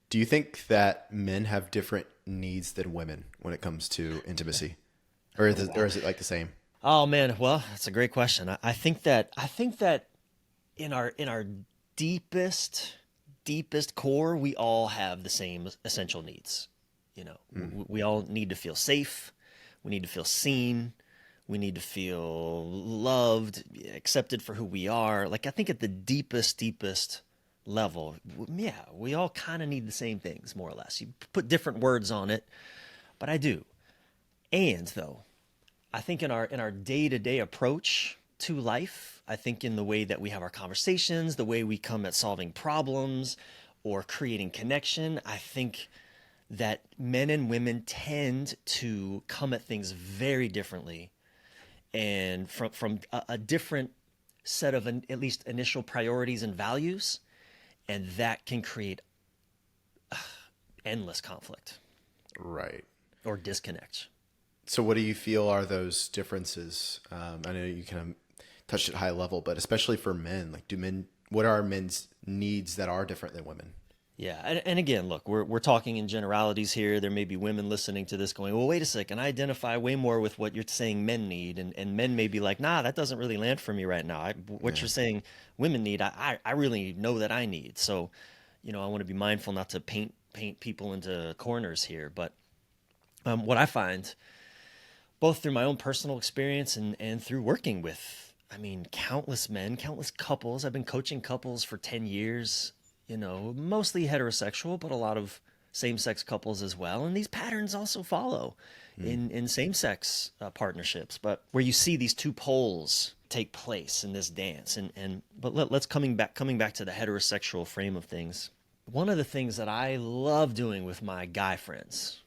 Do you think that men have different needs than women when it comes to intimacy? Oh Or wow. is it like the same? Oh man, well, that's a great question. I think that in our deepest deepest core, we all have the same essential needs. Mm, We all need to feel safe. We need to feel seen. We need to feel loved, accepted for who we are. Like I think at the deepest level, yeah, we all kind of need the same things more or less. You put different words on it, but I do. And though I think in our day-to-day approach to life, I think in the way that we have our conversations, the way we come at solving problems or creating connection, I think that men and women tend to come at things very differently and from a different set of at least initial priorities and values, and that can create endless conflict right. or disconnect. So, what do you feel are those differences? I know you kind of touched at high level, but especially for men, like, what are men's needs that are different than women? Yeah, and again, look, we're talking in generalities here. There may be women listening to this going, "Well, wait a second, I identify way more with what you're saying men need," and men may be like, "Nah, that doesn't really land for me right now. What Yeah. you're saying women need, I really know that I need." So, I want to be mindful not to paint people into corners here. But what I find, both through my own personal experience and through working with, I mean, countless men, countless couples. I've been coaching couples for 10 years, mostly heterosexual, but a lot of same sex couples as well. And these patterns also follow Mm, in same sex partnerships, but where you see these two poles take place in this dance. But let's coming back to the heterosexual frame of things. One of the things that I love doing with my guy friends,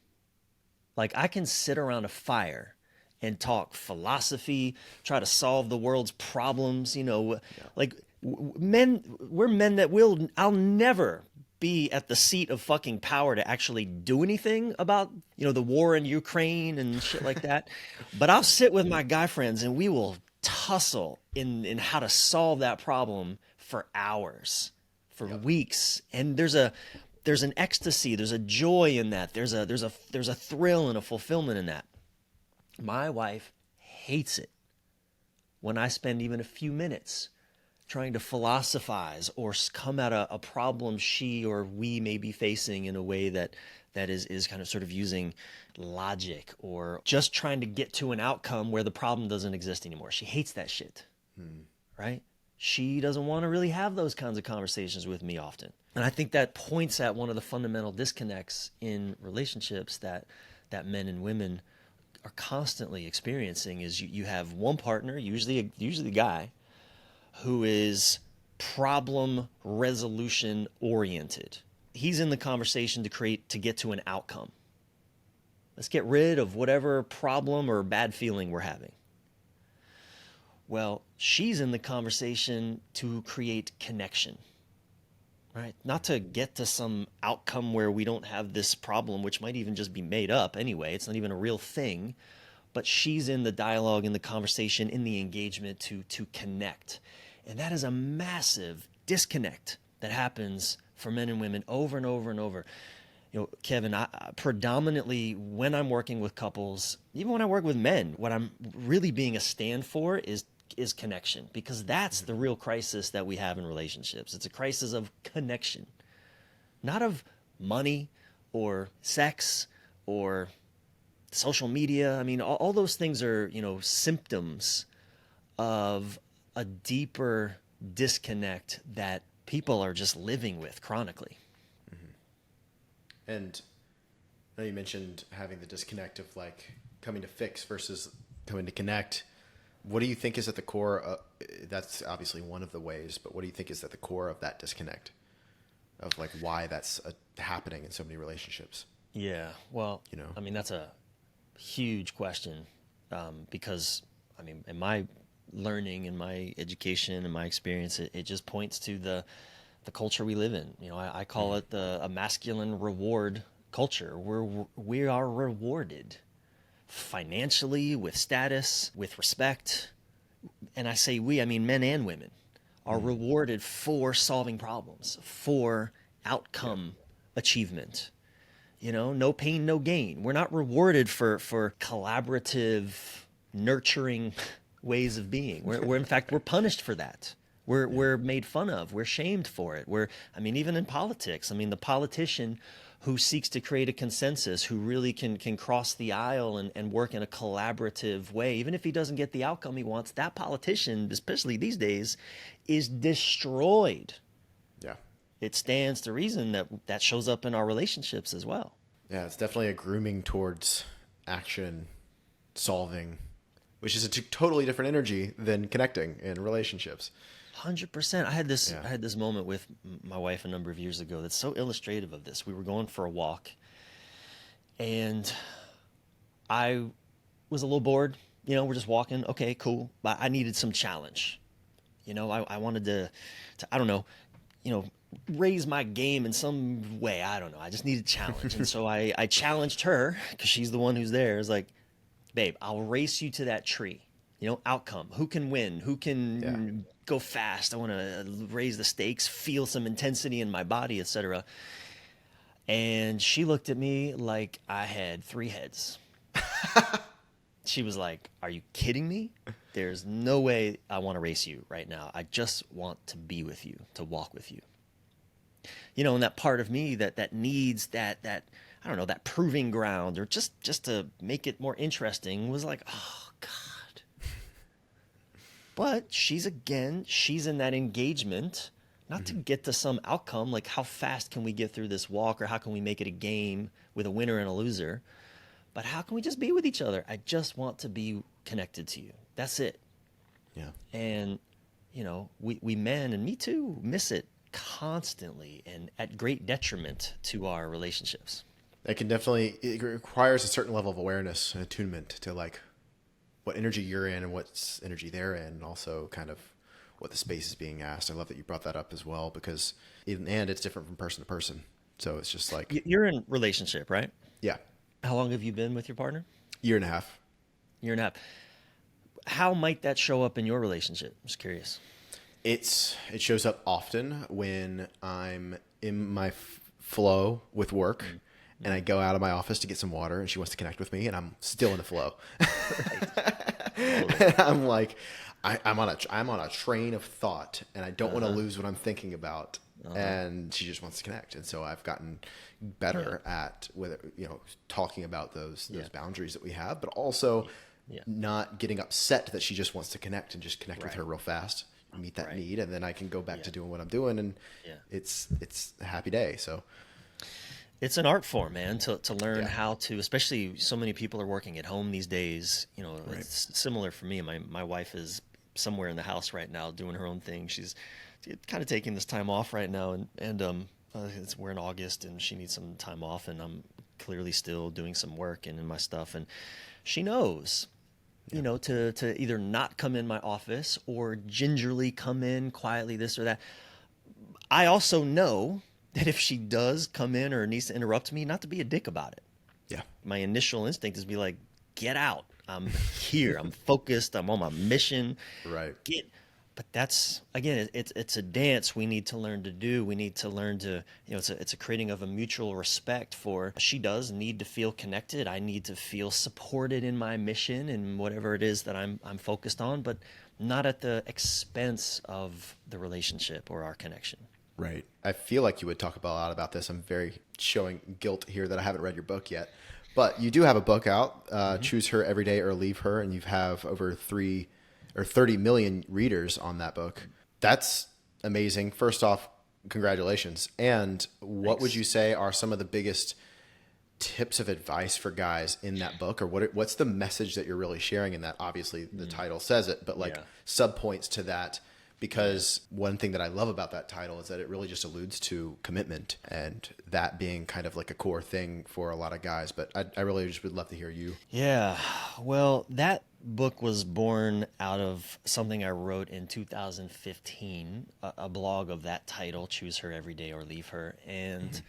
like I can sit around a fire and talk philosophy, try to solve the world's problems, yeah. like we're men that I'll never be at the seat of fucking power to actually do anything about, the war in Ukraine and shit like that. But I'll Yeah. sit with my guy friends and we will tussle in how to solve that problem for hours, for Yep. weeks. And there's an ecstasy, there's a joy in that. There's a thrill and a fulfillment in that. My wife hates it when I spend even a few minutes trying to philosophize or come at a problem she or we may be facing in a way that is kind of sort of using logic or just trying to get to an outcome where the problem doesn't exist anymore. She hates that shit, Mm, right? She doesn't want to really have those kinds of conversations with me often. And I think that points at one of the fundamental disconnects in relationships that men and women are constantly experiencing is you have one partner, usually the guy, who is problem resolution oriented. He's in the conversation to get to an outcome. Let's get rid of whatever problem or bad feeling we're having. Well, she's in the conversation to create connection, right? Not to get to some outcome where we don't have this problem, which might even just be made up anyway. It's not even a real thing, but she's in the dialogue, in the conversation, in the engagement to connect. And that is a massive disconnect that happens for men and women over and over and over. Kevin, predominantly when I'm working with couples, even when I work with men, what I'm really being a stand for is connection, because that's the real crisis that we have in relationships. It's a crisis of connection, not of money or sex or social media. I mean, all those things are, symptoms of a deeper disconnect that people are just living with chronically. mhm. And I know you mentioned having the disconnect of like coming to fix versus coming to connect. What do you think is at the core? That's obviously one of the ways, but what do you think is at the core of that disconnect of like why that's happening in so many relationships? Yeah, well, You know? I mean, that's a huge question, because, I mean, in my learning, in my education, in my experience, it just points to the culture we live in. I call Hmm. it a masculine reward culture. We are rewarded financially, with status, with respect. And I say we, I mean men and women are Hmm. rewarded for solving problems, for Yeah. outcome achievement. No pain, no gain. We're not rewarded for collaborative, nurturing ways of being. We're in fact, we're punished for that. We're made fun of. We're shamed for it. Even in politics, the politician who seeks to create a consensus, who really can cross the aisle and work in a collaborative way, even if he doesn't get the outcome he wants, that politician, especially these days, is destroyed. Yeah. It stands to reason that shows up in our relationships as well. Yeah, it's definitely a grooming towards action, solving, which is a totally different energy than connecting in relationships. 100%. I had this moment with my wife a number of years ago that's so illustrative of this. We were going for a walk, and I was a little bored. We're just walking. Okay, cool. But I needed some challenge. I wanted to I don't know, raise my game in some way. I don't know. I just needed challenge. And so I challenged her, because she's the one who's there. It's like, babe, I'll race you to that tree. Outcome. Who can win? Who can go fast? I want to raise the stakes, feel some intensity in my body, etc. And she looked at me like I had 3 heads. She was like, are you kidding me? There's no way I want to race you right now. I just want to be with you, to walk with you. And that part of me that needs that I don't know, that proving ground, or just to make it more interesting, was like, oh God. But she's in that engagement, not to get to some outcome, like how fast can we get through this walk, or how can we make it a game with a winner and a loser, but how can we just be with each other? I just want to be connected to you. That's it. Yeah. And, we men, and me too, miss it constantly, and at great detriment to our relationships. It requires a certain level of awareness and attunement to like what energy you're in and what energy they're in, and also kind of what the space is being asked. I love that you brought that up as well, because it's different from person to person. So it's just like, You're in relationship, right? yeah, How long have you been with your partner? 1.5 years. 1.5 years. How might that show up in your relationship? I'm just curious. It shows up often when I'm in my flow with work, and I go out of my office to get some water, and she wants to connect with me, and I'm still in the flow. And I'm like, I'm on a train of thought, and I don't want to lose what I'm thinking about. And she just wants to connect. And so I've gotten better at talking about those boundaries that we have, but also not getting upset that she just wants to connect, and just connect with her real fast, meet that need, and then I can go back to doing what I'm doing, and it's a happy day. So it's an art form, man, to learn how to, especially so many people are working at home these days. It's similar for me. My wife is somewhere in the house right now doing her own thing. She's kind of taking this time off right now, and we're in August, and she needs some time off, and I'm clearly still doing some work and in my stuff, and she knows, to either not come in my office or gingerly come in quietly, this or that. I also know that if she does come in or needs to interrupt me, not to be a dick about it. yeah, My initial instinct is to be like, get out. I'm here. I'm focused. I'm on my mission. right. But that's, again, it's a dance we need to learn to do. We need to learn to, it's a creating of a mutual respect for, she does need to feel connected. I need to feel supported in my mission and whatever it is that I'm focused on, but not at the expense of the relationship or our connection. Right. I feel like you would talk a lot about this. I'm very showing guilt here that I haven't read your book yet, but you do have a book out, Choose Her Every Day or Leave Her, and you have over 30 million readers on that book. That's amazing. First off, congratulations. And what would you say are some of the biggest tips of advice for guys in that book, or what's the message that you're really sharing in that? Obviously the title says it, but sub points to that, because one thing that I love about that title is that it really just alludes to commitment, and that being kind of like a core thing for a lot of guys. But I really just would love to hear you. Yeah. Well, that book was born out of something I wrote in 2015, a blog of that title, Choose Her Every Day or Leave Her. And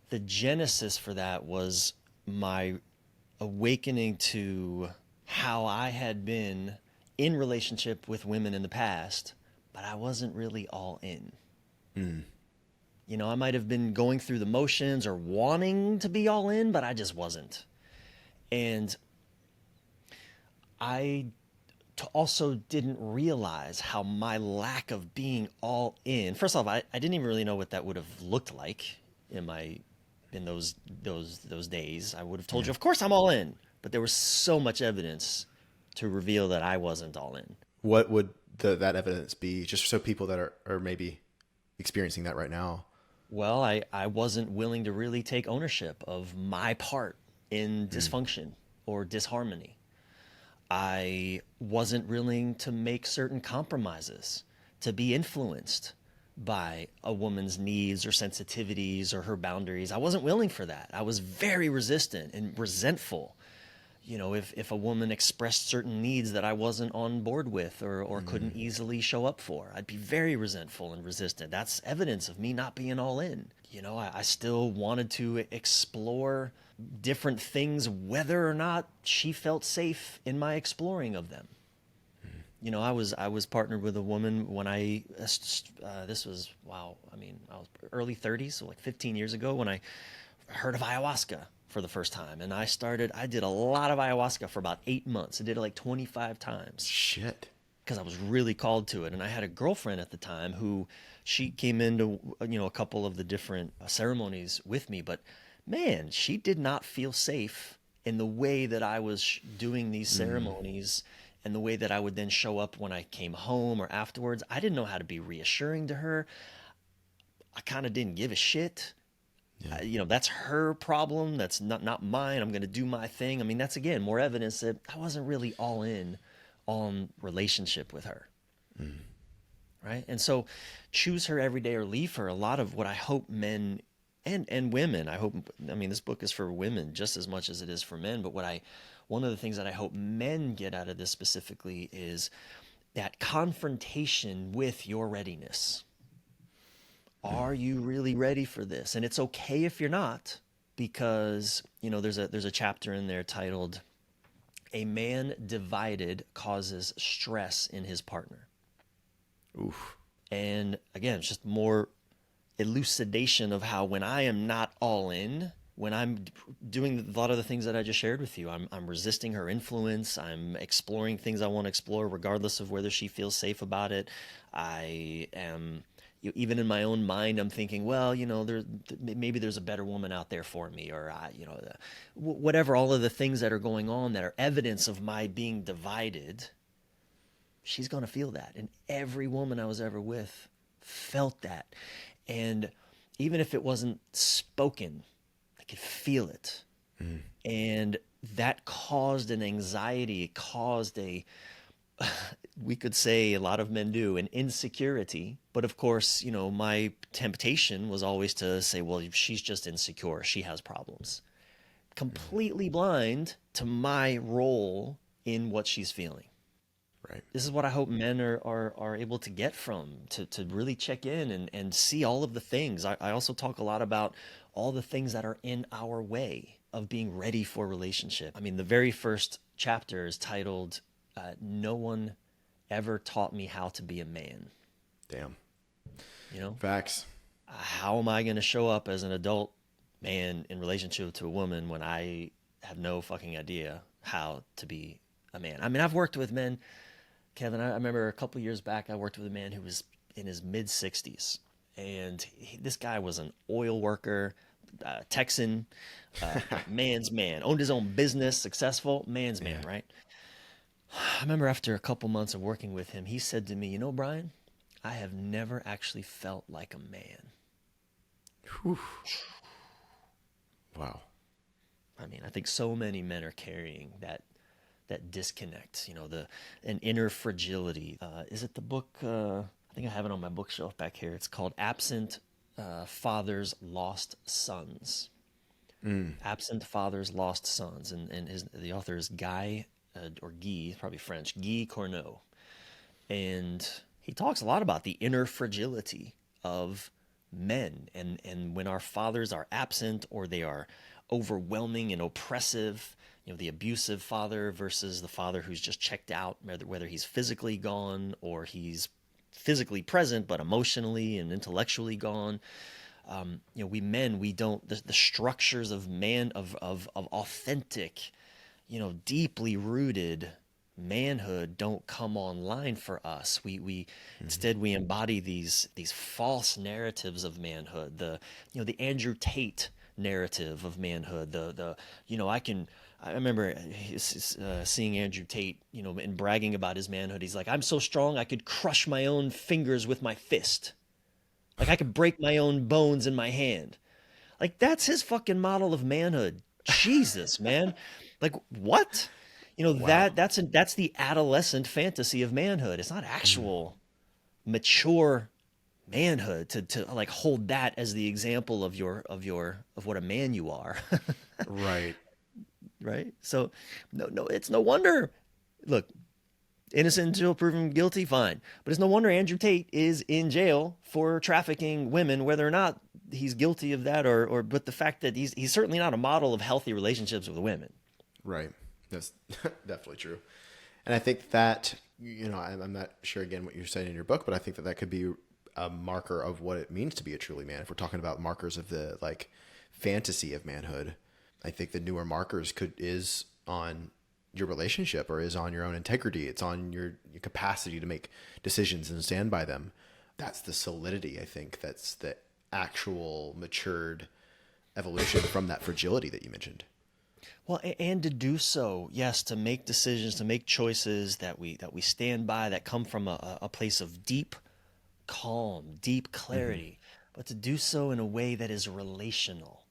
the genesis for that was my awakening to how I had been in relationship with women in the past, but I wasn't really all in. You know, I might have been going through the motions or wanting to be all in, but I just wasn't. And I also didn't realize how my lack of being all in. First off, I didn't even really know what that would have looked like in those days. I would have told you, Yeah. of course I'm all in, but there was so much evidence to reveal that I wasn't all in. What would that evidence be? Just so people that are maybe experiencing that right now. Well, I wasn't willing to really take ownership of my part in dysfunction or disharmony. I wasn't willing to make certain compromises, to be influenced by a woman's needs or sensitivities or her boundaries. I wasn't willing for that. I was very resistant and resentful. You know, if a woman expressed certain needs that I wasn't on board with or couldn't easily show up for, I'd be very resentful and resistant. That's evidence of me not being all in. You know, I still wanted to explore different things, whether or not she felt safe in my exploring of them. You know, I was partnered with a woman when this was, wow, I mean, I was early 30s, so like 15 years ago, when I heard of ayahuasca for the first time. And I did a lot of ayahuasca for about 8 months. I did it like 25 times Shit. because I was really called to it. And I had a girlfriend at the time who she came into, a couple of the different ceremonies with me, but man, she did not feel safe in the way that I was doing these ceremonies and the way that I would then show up when I came home or afterwards. I didn't know how to be reassuring to her. I kind of didn't give a shit. Yeah. That's her problem. That's not mine. I'm going to do my thing. I mean, that's again more evidence that I wasn't really all in on relationship with her. Right. And so choose her every day or leave her. A lot of what I hope men and women, I mean, this book is for women just as much as it is for men. But one of the things that I hope men get out of this specifically is that confrontation with your readiness. Are you really ready for this? And it's okay if you're not, because there's a chapter in there titled "A Man Divided Causes Stress in His Partner." Oof. And again, it's just more elucidation of how when I am not all in, when I'm doing a lot of the things that I just shared with you, I'm resisting her influence. I'm exploring things I want to explore, regardless of whether she feels safe about it. I am, even in my own mind, I'm thinking, well, maybe there's a better woman out there for me, or whatever. All of the things that are going on that are evidence of my being divided. She's gonna feel that, and every woman I was ever with felt that, and even if it wasn't spoken, I could feel it. And that caused an anxiety, it caused we could say, a lot of men do, an insecurity. But of course, my temptation was always to say, well, she's just insecure, she has problems. Completely blind to my role in what she's feeling. Right. This is what I hope men are able to get from, to really check in and see all of the things. I also talk a lot about all the things that are in our way of being ready for a relationship. I mean, the very first chapter is titled, No One Ever Taught Me How to Be a Man. Damn. You know, Facts. how am I going to show up as an adult man in relationship to a woman when I have no fucking idea how to be a man? I mean, I've worked with men, Kevin. I remember a couple years back, I worked with a man who was in his mid 60s, and this guy was an oil worker, Texan, man's man, owned his own business, successful man's man, right? I remember after a couple months of working with him, he said to me, Brian, I have never actually felt like a man. Whew. Wow. I mean, I think so many men are carrying that disconnect, an inner fragility. Is it the book? I think I have it on my bookshelf back here. It's called "Absent Fathers, Lost Sons." Absent Fathers, Lost Sons, and the author is Guy or Guy, probably French, Guy Corneau, and he talks a lot about the inner fragility of men, and when our fathers are absent or they are overwhelming and oppressive, the abusive father versus the father who's just checked out, whether he's physically gone or he's physically present but emotionally and intellectually gone. we men, we don't, the structures of of authentic, deeply rooted manhood don't come online for us. We instead we embody these false narratives of manhood. The Andrew Tate narrative of manhood. I remember seeing Andrew Tate, and bragging about his manhood. He's like, I'm so strong I could crush my own fingers with my fist. Like I could break my own bones in my hand. Like that's his fucking model of manhood. Jesus, man. Like what? Wow. That's the adolescent fantasy of manhood. It's not actual mature manhood to like hold that as the example of what a man you are. Right. Right? So no, it's no wonder. Look, innocent until proven guilty, fine. But it's no wonder Andrew Tate is in jail for trafficking women, whether or not he's guilty of that but the fact that he's certainly not a model of healthy relationships with women. Right. That's definitely true. And I think that, I'm not sure again what you're saying in your book, but I think that that could be a marker of what it means to be a truly man. If we're talking about markers of the like fantasy of manhood, I think the newer markers is on your relationship or is on your own integrity. It's on your capacity to make decisions and stand by them. That's the solidity. I think that's the actual matured evolution from that fragility that you mentioned. Well, and to do so, yes, to make decisions, to make choices that we stand by, that come from a place of deep calm, deep clarity, but to do so in a way that is relational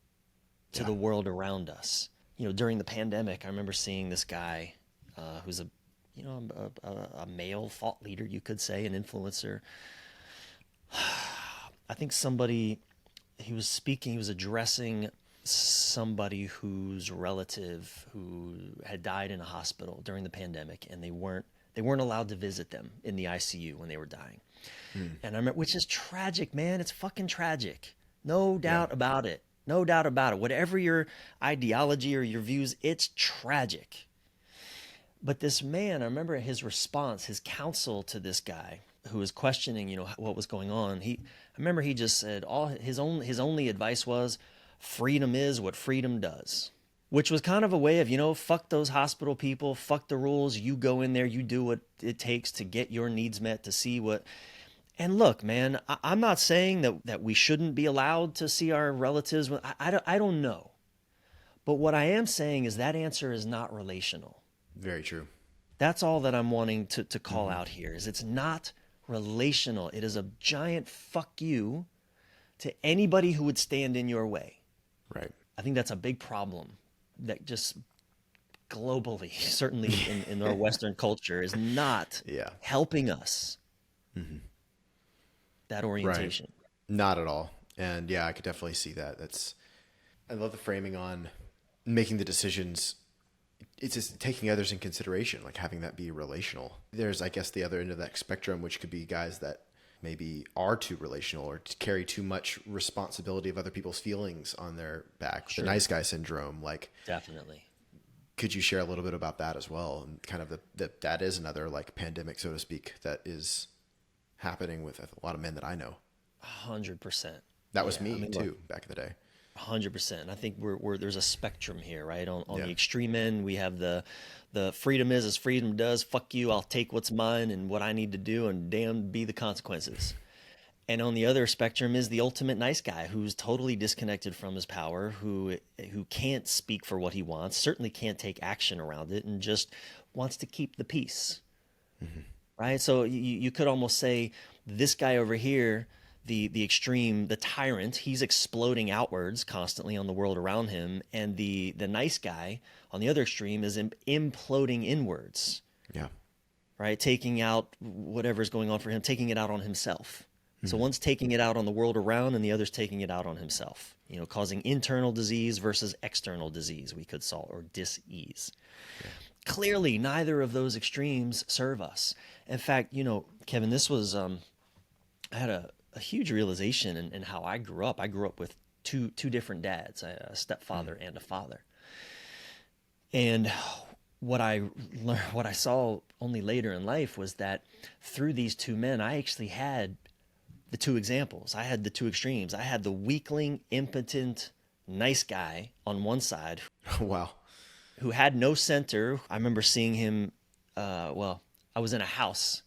to Yeah. the world around us. During the pandemic, I remember seeing this guy who's a male thought leader, you could say, an influencer. I think he was speaking, he was addressing somebody whose relative who had died in a hospital during the pandemic, and they weren't allowed to visit them in the ICU when they were dying. And I remember, which is tragic, man. It's fucking tragic. No Yeah. doubt about it. No doubt about it. Whatever your ideology or your views, it's tragic. But this man, I remember his response, his counsel to this guy who was questioning, what was going on. I remember he just said all his only advice was freedom is what freedom does. Which was kind of a way of, fuck those hospital people, fuck the rules. You go in there, you do what it takes to get your needs met, to see what. And look, man, I'm not saying that we shouldn't be allowed to see our relatives. I don't know. But what I am saying is that answer is not relational. Very true. That's all that I'm wanting to call out here is it's not relational. It is a giant fuck you to anybody who would stand in your way. Right. I think that's a big problem that just globally, certainly in our Western culture, is not Yeah. helping us. That Right. orientation. Not at all. And yeah, I could definitely see that. I love the framing on making the decisions. It's just taking others in consideration, like having that be relational. There's, I guess, the other end of that spectrum, which could be guys that maybe are too relational or carry too much responsibility of other people's feelings on their back. Sure. The nice guy syndrome. Like, Definitely. could you share a little bit about that as well? And kind of that is another like pandemic, so to speak, that is happening with a lot of men that I know. 100%. That was Yeah, me I mean, too look, back in the day. 100%. I think there's a spectrum here, right? On Yeah. the extreme end, we have the freedom is as freedom does. Fuck you, I'll take what's mine and what I need to do, and damn be the consequences. And on the other spectrum is the ultimate nice guy who's totally disconnected from his power, who can't speak for what he wants, certainly can't take action around it, and just wants to keep the peace. Right? So you could almost say this guy over here, the extreme, the tyrant, he's exploding outwards constantly on the world around him, and the nice guy on the other extreme is imploding inwards, Yeah. right? Taking out whatever's going on for him, taking it out on himself. So one's taking it out on the world around, and the other's taking it out on himself. Causing internal disease versus external disease, we could solve, or dis-ease. Clearly, neither of those extremes serve us. In fact, Kevin, this was I had a huge realization in how I grew up. I grew up with two different dads, a stepfather and a father. And what I learned, what I saw only later in life was that through these two men, I actually had the two examples. I had the two extremes. I had the weakling, impotent, nice guy on one side Wow. who had no center. I remember seeing him, I was in a house.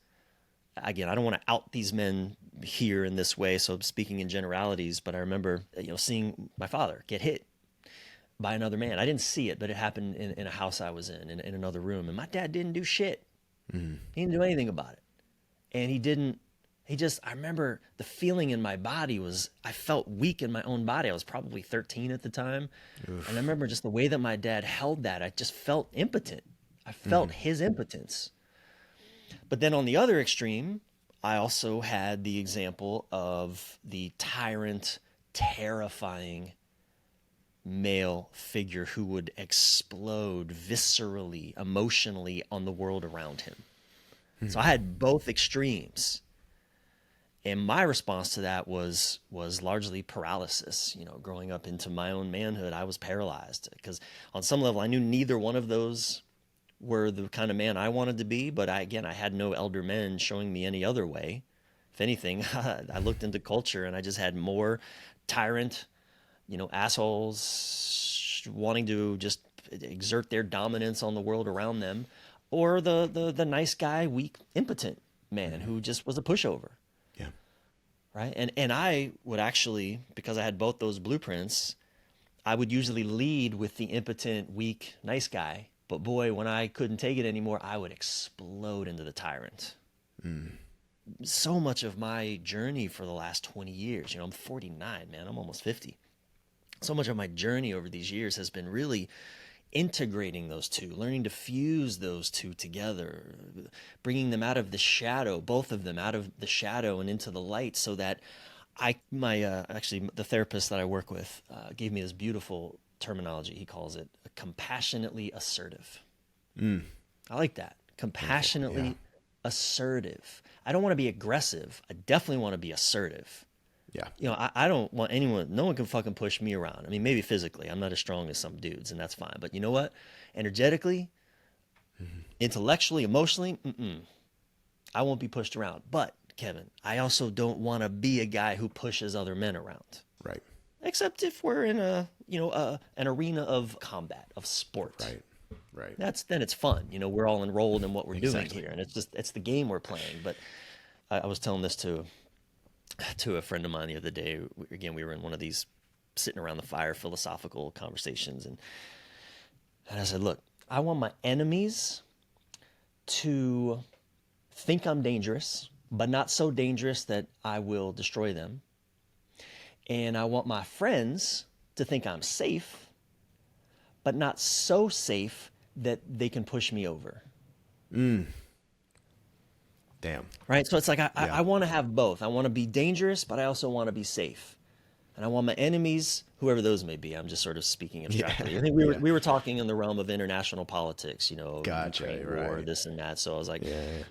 Again, I don't want to out these men here in this way, so I'm speaking in generalities, but I remember, seeing my father get hit by another man. I didn't see it, but it happened in a house I was in another room, and my dad didn't do shit. He didn't do anything about it. And I remember the feeling in my body was, I felt weak in my own body. I was probably 13 at the time. Oof. And I remember just the way that my dad held that, I just felt impotent. I felt his impotence. But then on the other extreme, I also had the example of the tyrant, terrifying male figure who would explode viscerally, emotionally on the world around him. So I had both extremes. And my response to that was largely paralysis. Growing up into my own manhood, I was paralyzed because on some level I knew neither one of those were the kind of man I wanted to be. But I had no elder men showing me any other way. If anything, I looked into culture and I just had more tyrant, assholes wanting to just exert their dominance on the world around them, or the nice guy, weak, impotent man who just was a pushover. Yeah. Right. And I would actually, because I had both those blueprints, I would usually lead with the impotent, weak, nice guy. But boy, when I couldn't take it anymore, I would explode into the tyrant. So much of my journey for the last 20 years, I'm 49, man, I'm almost 50. So much of my journey over these years has been really integrating those two, learning to fuse those two together, bringing them out of the shadow, both of them out of the shadow and into the light, so that actually the therapist that I work with gave me this beautiful terminology. He calls it compassionately assertive. I like that. Compassionately assertive. I don't want to be aggressive. I definitely want to be assertive. Yeah. I don't want anyone, no one can fucking push me around. I mean, maybe physically, I'm not as strong as some dudes, and that's fine. But you know what? Energetically, intellectually, emotionally, I won't be pushed around. But, Kevin, I also don't want to be a guy who pushes other men around. Right. Except if we're in an arena of combat, of sport. Right. Then it's fun. We're all enrolled in what we're doing here, and it's the game we're playing. But I was telling this to a friend of mine the other day. We were in one of these sitting around the fire philosophical conversations, and I said, look, I want my enemies to think I'm dangerous, but not so dangerous that I will destroy them. And I want my friends to think I'm safe, but not so safe that they can push me over. Damn. Right? So it's like I want to have both. I want to be dangerous, but I also want to be safe. And I want my enemies, whoever those may be, I'm just sort of speaking abstractly. I think we were talking in the realm of international politics, Gotcha, Ukraine right. war, this and that. So I was like,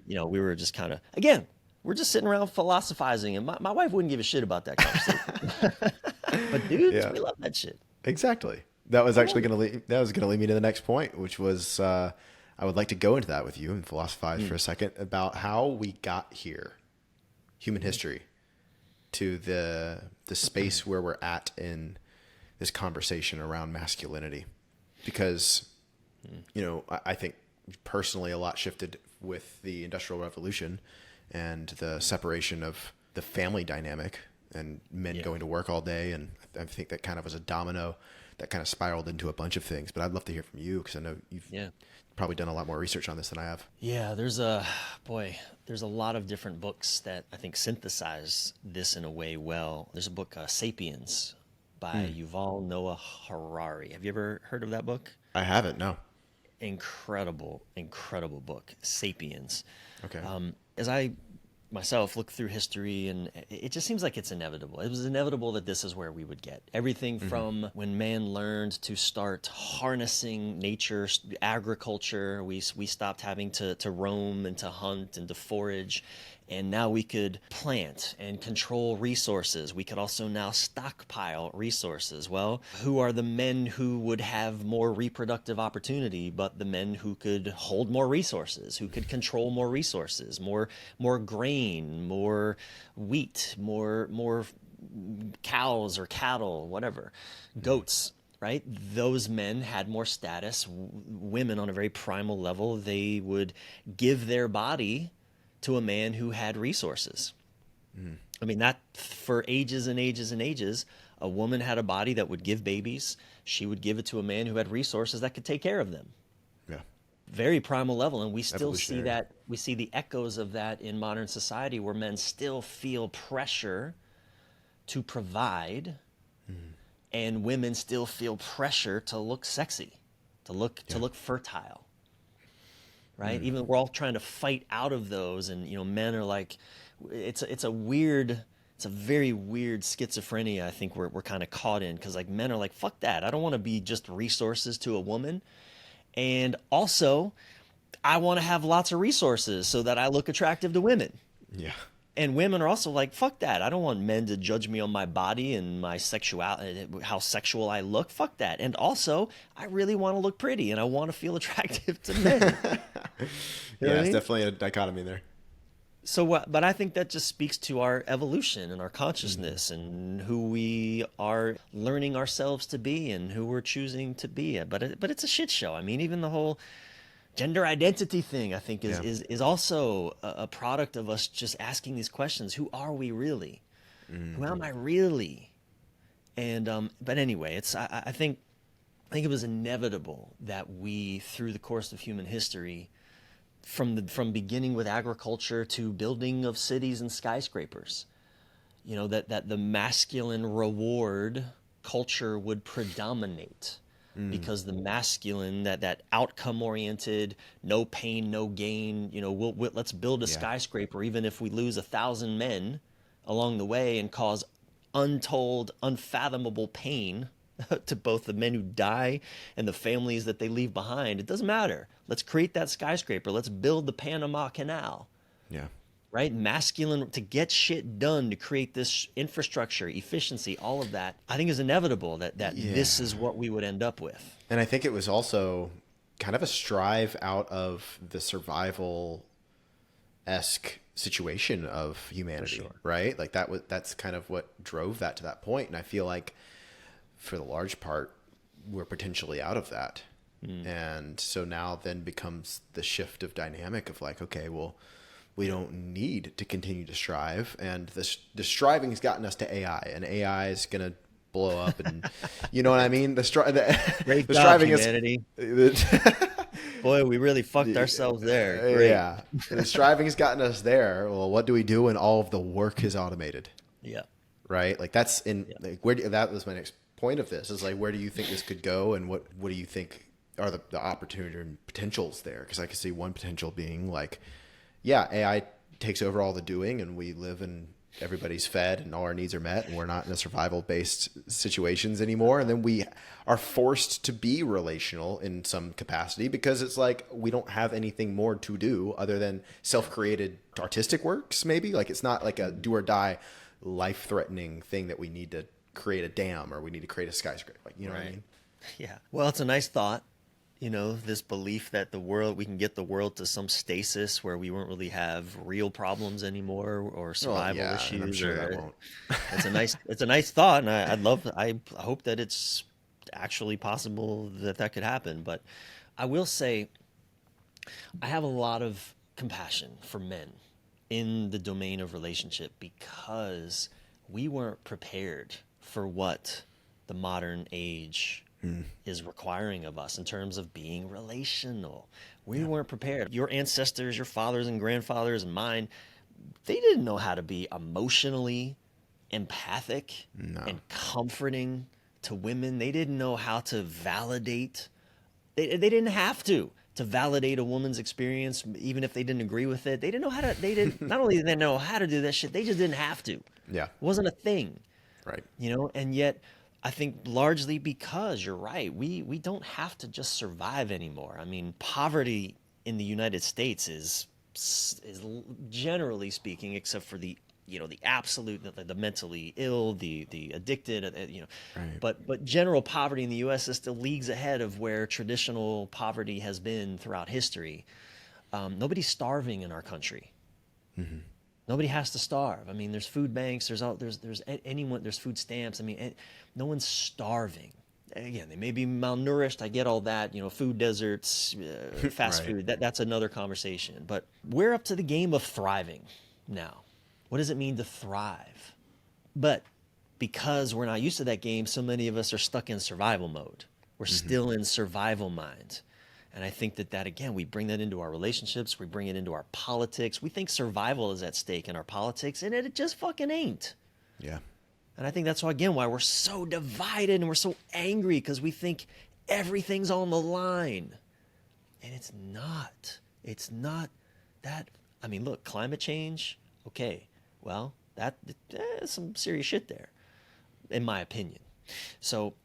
we were just kind of, again, we're just sitting around philosophizing, and my wife wouldn't give a shit about that conversation. But dudes, we love that shit. Exactly. That was actually going to lead me to the next point, which was I would like to go into that with you and philosophize for a second about how we got here, human history, to the space where we're at in this conversation around masculinity. Because, I think personally a lot shifted with the Industrial Revolution and the separation of the family dynamic and men going to work all day. And I think that kind of was a domino that kind of spiraled into a bunch of things. But I'd love to hear from you, because I know you've probably done a lot more research on this than I have. Yeah, there's a lot of different books that I think synthesize this in a way well. There's a book, Sapiens, by Yuval Noah Harari. Have you ever heard of that book? I haven't, no. Incredible book, Sapiens. Okay. As I myself look through history, and it just seems like it's inevitable. It was inevitable that this is where we would get. Everything from when man learned to start harnessing nature, agriculture, we stopped having to roam and to hunt and to forage, and now we could plant and control resources. We could also now stockpile resources. Well, who are the men who would have more reproductive opportunity, but the men who could hold more resources, who could control more resources, more grain, more wheat, more cows or cattle, whatever, goats, right? Those men had more status. Women, on a very primal level, they would give their body to a man who had resources. I mean, that for ages and ages and ages, a woman had a body that would give babies. She would give it to a man who had resources that could take care of them. Yeah. Very primal level. And we still see Evolutionary. that. We see the echoes of that in modern society, where men still feel pressure to provide, and women still feel pressure to look sexy, to look fertile. Right? Even we're all trying to fight out of those, and men are like, it's a very weird schizophrenia. I think we're kind of caught in, because like men are like, fuck that, I don't want to be just resources to a woman, and also I want to have lots of resources so that I look attractive to women. Yeah. And women are also like, fuck that. I don't want men to judge me on my body and my sexuality, how sexual I look. Fuck that. And also, I really want to look pretty, and I want to feel attractive to men. You know what I It's mean? definitely a dichotomy there. So what? But I think that just speaks to our evolution and our consciousness and who we are learning ourselves to be and who we're choosing to be. But it's a shit show. I mean, even the whole gender identity thing, I think, Yeah. is also a product of us just asking these questions. Who are we really? Who am I really? And but anyway, I think it was inevitable that we, through the course of human history, from beginning with agriculture to building of cities and skyscrapers, that the masculine reward culture would predominate. Because the masculine, that outcome oriented, no pain, no gain, let's build a Yeah. skyscraper, even if we lose 1,000 men along the way and cause untold, unfathomable pain to both the men who die and the families that they leave behind. It doesn't matter. Let's create that skyscraper. Let's build the Panama Canal. Yeah. Right? Masculine, to get shit done, to create this infrastructure, efficiency, all of that, I think is inevitable that this Yeah. is what we would end up with. And I think it was also kind of a strive out of the survival-esque situation of humanity, sure. right? Like that's kind of what drove that to that point. And I feel like for the large part, we're potentially out of that. And so now then becomes the shift of dynamic of like, okay, well, we don't need to continue to strive. And the striving has gotten us to AI, and AI is going to blow up. And you know what I mean? Great The job, striving humanity. is, Boy, we really fucked ourselves there. Great. yeah, the striving has gotten us there. Well, what do we do when all of the work is automated? Yeah. Right? Like that's like that was my next point of this is like, where do you think this could go? And what do you think are the opportunity and potentials there? Because I could see one potential being like, yeah, AI takes over all the doing, and we live and everybody's fed and all our needs are met, and we're not in a survival based situations anymore. And then we are forced to be relational in some capacity because it's like we don't have anything more to do other than self-created artistic works, maybe. Like it's not like a do or die life threatening thing that we need to create a dam or we need to create a skyscraper. Like, you know what I mean? Yeah. Well, it's a nice thought. This belief that we can get the world to some stasis where we won't really have real problems anymore or survival And issues. I'm sure that won't. It's a nice thought, and I hope that it's actually possible that could happen. But I will say, I have a lot of compassion for men in the domain of relationship because we weren't prepared for what the modern age is requiring of us in terms of being relational. We weren't prepared. Your ancestors, your fathers and grandfathers and mine, they didn't know how to be emotionally empathic and comforting to women. They didn't know how to validate. They didn't have to validate a woman's experience, even if they didn't agree with it. They didn't know how to. They didn't. Not only did they know how to do that shit, they just didn't have to. Yeah. It wasn't a thing. Right. And yet I think largely because you're right, we don't have to just survive anymore. I mean, poverty in the United States is generally speaking, except for the the absolute the mentally ill, the addicted, Right. but general poverty in the U.S. is still leagues ahead of where traditional poverty has been throughout history. Nobody's starving in our country. Nobody has to starve. I mean, there's food banks. There's food stamps. I mean, no one's starving. Again, they may be malnourished. I get all that. Food deserts, fast Right. food. That's another conversation. But we're up to the game of thriving now. What does it mean to thrive? But because we're not used to that game, so many of us are stuck in survival mode. We're still in survival mind. And I think that again, we bring that into our relationships, we bring it into our politics. We think survival is at stake in our politics, and it just fucking ain't. Yeah. And I think that's why, again, why we're so divided and we're so angry, because we think everything's on the line. And it's not. It's not that. I mean, look, climate change, okay, well, that's some serious shit there, in my opinion. So,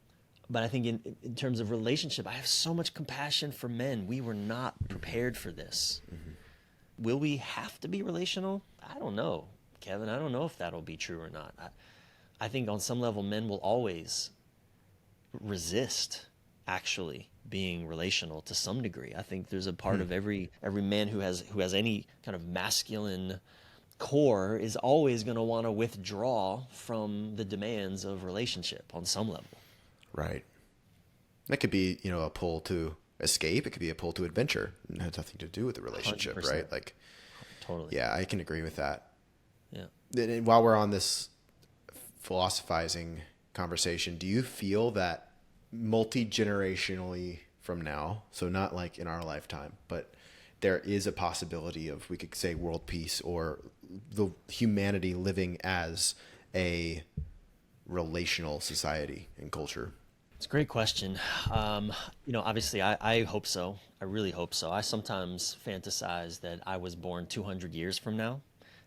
but I think in terms of relationship, I have so much compassion for men. We were not prepared for this. Will we have to be relational? I don't know, Kevin. I don't know if that'll be true or not. I think on some level, men will always resist actually being relational to some degree. I think there's a part of every man who has any kind of masculine core is always going to want to withdraw from the demands of relationship on some level. Right. That could be, a pull to escape. It could be a pull to adventure. It has nothing to do with the relationship, 100%. right? Like, Totally. yeah, I can agree with that. Yeah. And while we're on this philosophizing conversation, do you feel that multi-generationally from now, so not like in our lifetime, but there is a possibility of, we could say, world peace or the humanity living as a relational society and culture? It's a great question. Obviously, I hope so. I really hope so. I sometimes fantasize that I was born 200 years from now.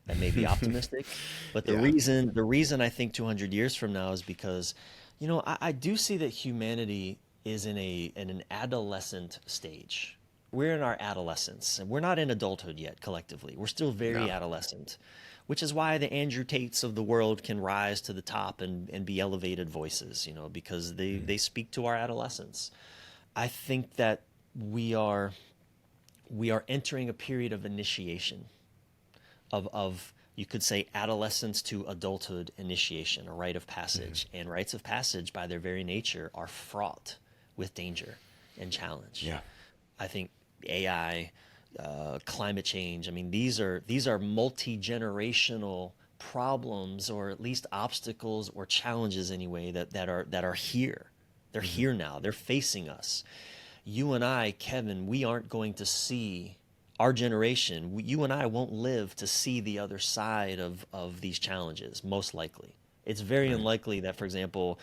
That may be optimistic, but the Yeah. reason I think 200 years from now is because, I do see that humanity is in an adolescent stage. We're in our adolescence, and we're not in adulthood yet collectively. We're still very No. adolescent, which is why the Andrew Tates of the world can rise to the top and be elevated voices, because they speak to our adolescence. I think that we are entering a period of initiation, of you could say adolescence to adulthood initiation, a rite of passage. And rites of passage by their very nature are fraught with danger and challenge. Yeah. I think AI, climate change. I mean, these are multi-generational problems, or at least obstacles or challenges anyway, that are here. They're here now. They're facing us. You and I, Kevin, we aren't going to see our generation. You and I won't live to see the other side of these challenges, most likely. It's very unlikely that, for example,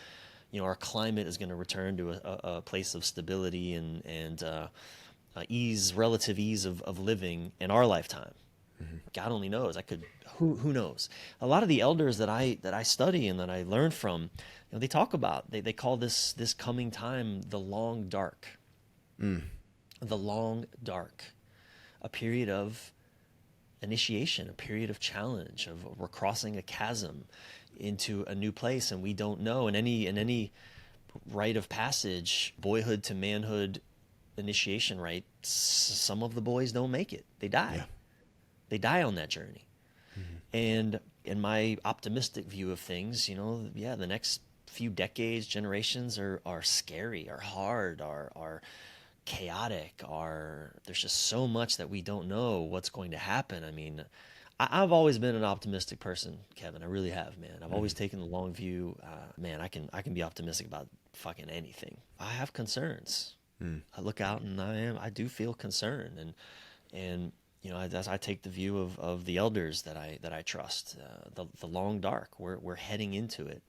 our climate is going to return to a place of stability and relative ease of living in our lifetime. God only knows. Who knows? A lot of the elders that I study and that I learn from, they talk about, they call this coming time the long dark. The long dark, a period of initiation, a period of challenge, of we're crossing a chasm into a new place, and we don't know. In any rite of passage, boyhood to manhood initiation rite, some of the boys don't make it. They die. Yeah. They die on that journey. And in my optimistic view of things, the next few decades, generations are scary, are hard, are chaotic, there's just so much that we don't know what's going to happen. I mean, I've always been an optimistic person, Kevin. I really have, man. I've always taken the long view. Man, I can be optimistic about fucking anything. I have concerns. I look out and I do feel concern, and as I take the view of the elders that I trust, the long dark. We're heading into it,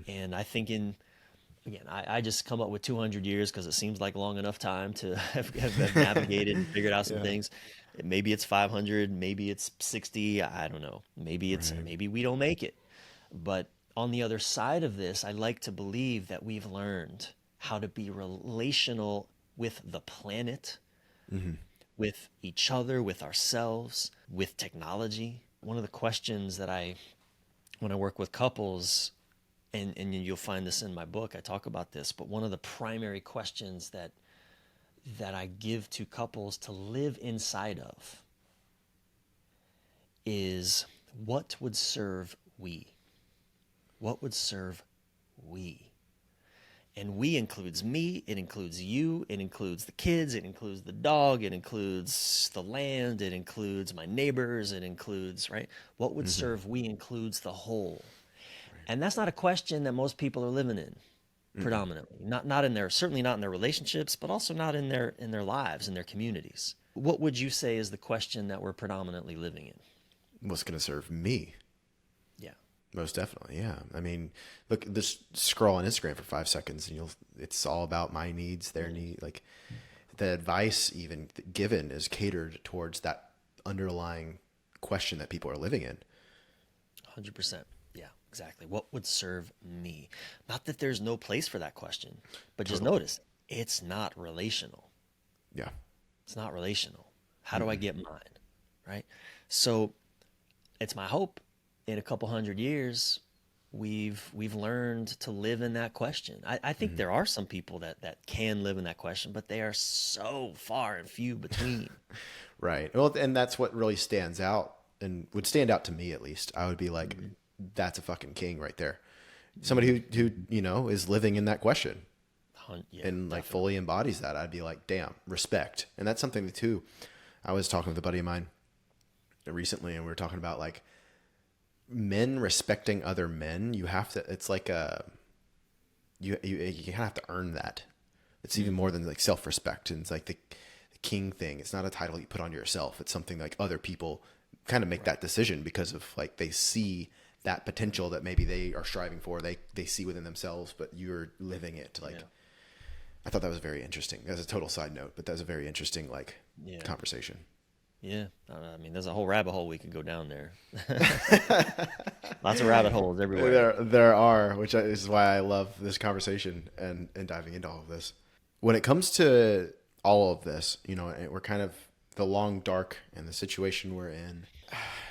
and I think again, I just come up with 200 years because it seems like long enough time to have navigated and figured out some Yeah. things. Maybe it's 500, maybe it's 60. I don't know. Maybe we don't make it. But on the other side of this, I like to believe that we've learned how to be relational with the planet, with each other, with ourselves, with technology. One of the questions that when I work with couples, and you'll find this in my book, I talk about this, but one of the primary questions that I give to couples to live inside of is, what would serve we? What would serve we? And we includes me, it includes you, it includes the kids, it includes the dog, it includes the land, it includes my neighbors, it includes, right? What would serve we includes the whole. And that's not a question that most people are living in predominantly. Not in their, certainly not in their relationships, but also not in their lives, in their communities. What would you say is the question that we're predominantly living in? What's going to serve me? Yeah. Most definitely, yeah. I mean, look, just scroll on Instagram for 5 seconds, and it's all about my needs, their need. Like, the advice even given is catered towards that underlying question that people are living in. 100%. Yeah, exactly. What would serve me? Not that there's no place for that question, but just notice it's not relational. Yeah. It's not relational. How do I get mine? Right? So it's my hope in a couple hundred years, we've learned to live in that question. I think there are some people that can live in that question, but they are so far and few between. Right. Well, and that's what really stands out, and would stand out to me at least. I would be like, that's a fucking king right there. Somebody who is living in that question Yeah, and like definitely. fully embodies that. I'd be like, damn, respect. And that's something that too. I was talking with a buddy of mine recently, and we were talking about like men respecting other men. You have to, it's like you kind of have to earn that. It's even more than like self-respect. And it's like the king thing. It's not a title you put on yourself. It's something like other people kind of make that decision because of like, they see that potential that maybe they are striving for. They see within themselves, but you're living it. Like, I thought that was very interesting. As a total side note, but that was a very interesting conversation. Yeah. I mean, there's a whole rabbit hole we could go down there. Lots of rabbit holes everywhere. There are, which is why I love this conversation and diving into all of this. When it comes to all of this, we're kind of the long dark and the situation we're in.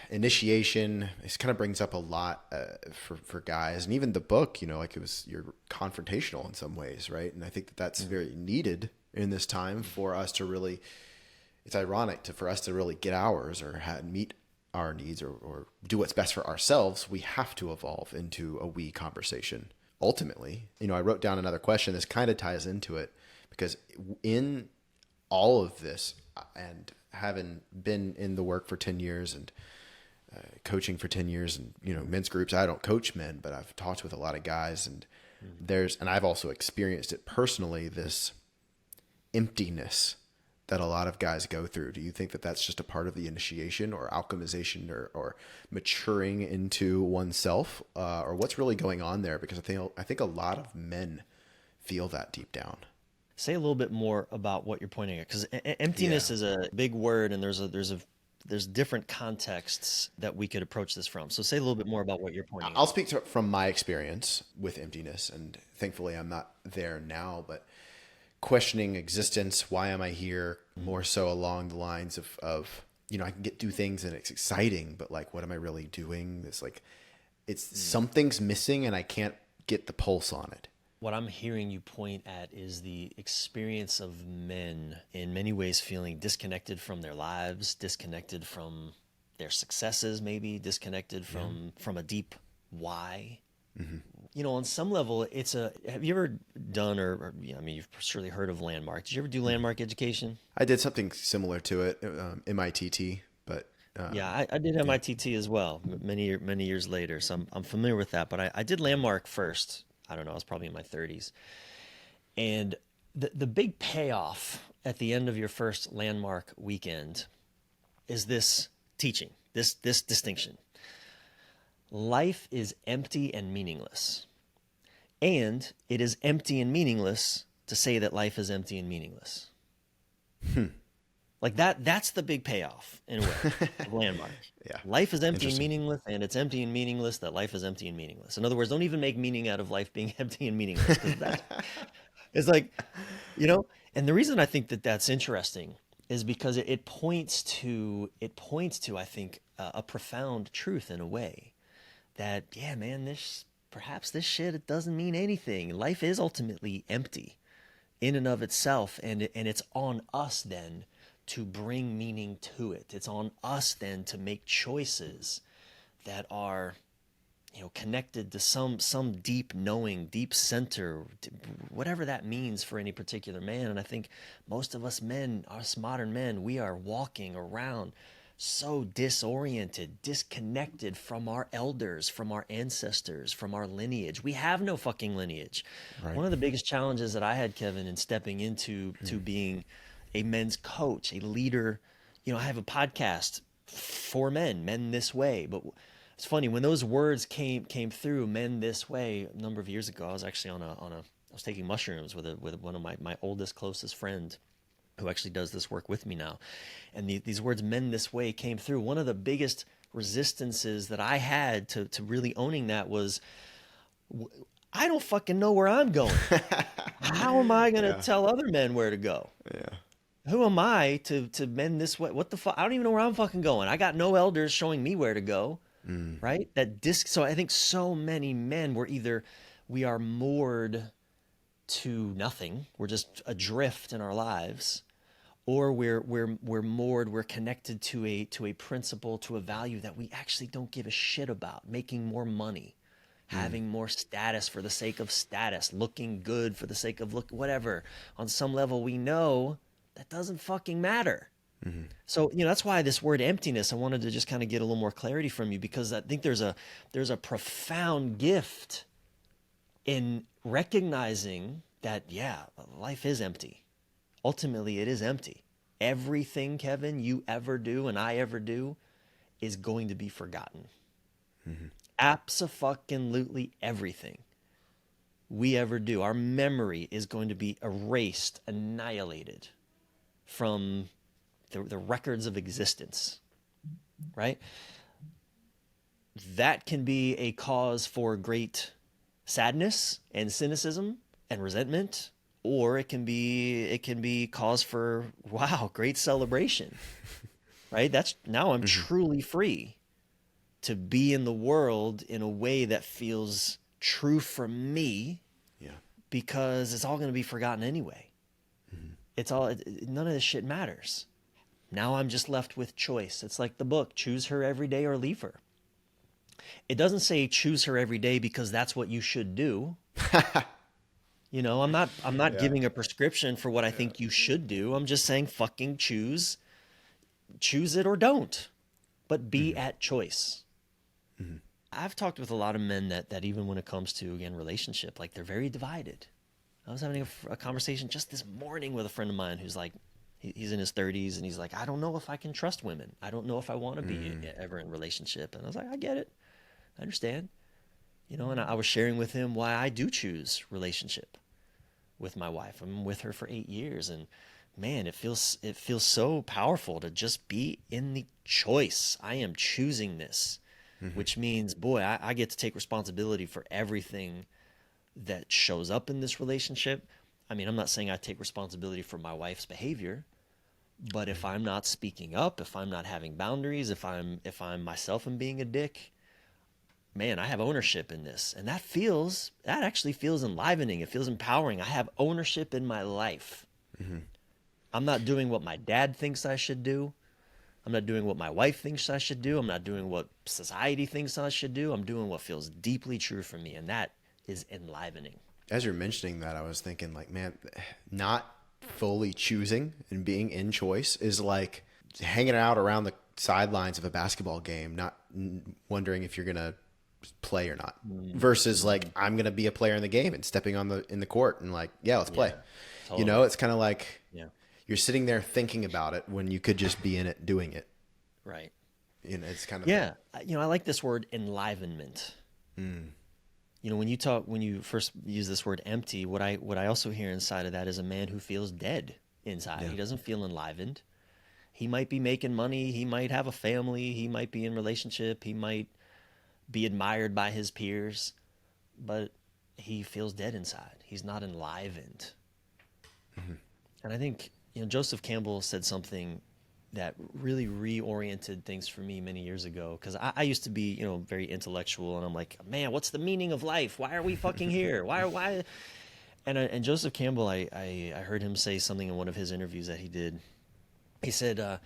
Initiation, it kind of brings up a lot for guys, and even the book, like you're confrontational in some ways, right? And I think that's very needed in this time for us to really. It's ironic for us to really get ours or meet our needs or do what's best for ourselves. We have to evolve into a we conversation. Ultimately, I wrote down another question. This kind of ties into it because in all of this, and having been in the work for 10 years and coaching for 10 years and, men's groups, I don't coach men, but I've talked with a lot of guys, and and I've also experienced it personally, this emptiness that a lot of guys go through. Do you think that that's just a part of the initiation or alchemization or maturing into oneself, or what's really going on there? Because I think a lot of men feel that deep down. Say a little bit more about what you're pointing at, because emptiness is a big word, and there's different contexts that we could approach this from. So say a little bit more about what you're pointing I'll at. speak from my experience with emptiness, and thankfully I'm not there now, but questioning existence. Why am I here? More so along the lines of I can do things and it's exciting, but like, what am I really doing? It's something's missing and I can't get the pulse on it. What I'm hearing you point at is the experience of men in many ways feeling disconnected from their lives, disconnected from their successes, maybe disconnected from a deep why. On some level, have you ever done, you've surely heard of Landmark. Did you ever do Landmark education? I did something similar to it, MITT, but Yeah, I did MITT as well, many years later. So I'm familiar with that, but I did Landmark first. I don't know, I was probably in my 30s. And the big payoff at the end of your first Landmark weekend is this teaching, this distinction. Life is empty and meaningless. And it is empty and meaningless to say that life is empty and meaningless. Like that's the big payoff in a way of Landmark. Yeah. Life is empty and meaningless, and it's empty and meaningless that life is empty and meaningless. In other words, don't even make meaning out of life being empty and meaningless. It's like, and the reason I think that that's interesting is because it points to I think a profound truth in a way that, yeah, man, perhaps this shit, it doesn't mean anything. Life is ultimately empty in and of itself, and it's on us then to bring meaning to it. It's on us then to make choices that are, connected to some deep knowing, deep center, whatever that means for any particular man. And I think most of us men, us modern men, we are walking around so disoriented, disconnected from our elders, from our ancestors, from our lineage. We have no fucking lineage. Right. One of the biggest challenges that I had, Kevin, in stepping into to being a men's coach, a leader, I have a podcast for men this way. But it's funny, when those words came through, men this way, a number of years ago, I was actually I was taking mushrooms with one of my oldest, closest friend, who actually does this work with me now. And these words, men this way, came through. One of the biggest resistances that I had to really owning that was, I don't fucking know where I'm going. How am I going to tell other men where to go? Yeah. Who am I to men this way? What the fuck? I don't even know where I'm fucking going. I got no elders showing me where to go. Right? So I think so many men we are moored to nothing. We're just adrift in our lives, or we're moored. We're connected to a principle, to a value that we actually don't give a shit about. Making more money, having more status for the sake of status, looking good for the sake of whatever. On some level, we know that doesn't fucking matter. So, that's why this word emptiness, I wanted to just kind of get a little more clarity from you, because I think there's a profound gift in recognizing that, yeah, life is empty. Ultimately, it is empty. Everything, Kevin, you ever do and I ever do is going to be forgotten. Abso-fucking-lutely everything we ever do. Our memory is going to be erased, annihilated from the records of existence, right? That can be a cause for great sadness and cynicism and resentment, or it can be cause for, wow, great celebration, right? Now I'm truly free to be in the world in a way that feels true for me, because it's all going to be forgotten anyway. None of this shit matters. Now I'm just left with choice. It's like the book, choose her every day or leave her. It doesn't say choose her every day because that's what you should do. I'm not giving a prescription for what I think you should do. I'm just saying fucking choose it or don't, but be at choice. I've talked with a lot of men that even when it comes to, again, relationship, like, they're very divided. I was having a conversation just this morning with a friend of mine who's like, he's in his 30s, and he's like, I don't know if I can trust women. I don't know if I want to be ever in a relationship. And I was like, I get it. I understand. And I was sharing with him why I do choose relationship with my wife. I'm with her for 8 years, and man, it feels so powerful to just be in the choice. I am choosing this, which means, boy, I get to take responsibility for everything that shows up in this relationship. I mean, I'm not saying I take responsibility for my wife's behavior, but if I'm not speaking up, if I'm not having boundaries, if I'm myself and being a dick, man, I have ownership in this. And that actually feels enlivening. It feels empowering. I have ownership in my life. I'm not doing what my dad thinks I should do. I'm not doing what my wife thinks I should do. I'm not doing what society thinks I should do. I'm doing what feels deeply true for me. And that is enlivening. As you're mentioning that, I was thinking, like, man, not fully choosing and being in choice is like hanging out around the sidelines of a basketball game, not wondering if you're going to play or not, versus like, I'm going to be a player in the game and stepping in the court and like, yeah, let's play. Totally. It's kind of like you're sitting there thinking about it when you could just be in it, doing it. Right. It's kind of, I like this word enlivenment. When you first use this word empty, what I also hear inside of that is a man who feels dead inside. He doesn't feel enlivened. He might be making money. He might have a family. He might be in a relationship. He might be admired by his peers, but he feels dead inside. He's not enlivened. And I think Joseph Campbell said something that really reoriented things for me many years ago. Because I used to be, very intellectual, and I'm like, man, what's the meaning of life? Why are we fucking here? Why? And Joseph Campbell, I heard him say something in one of his interviews that he did. He said, I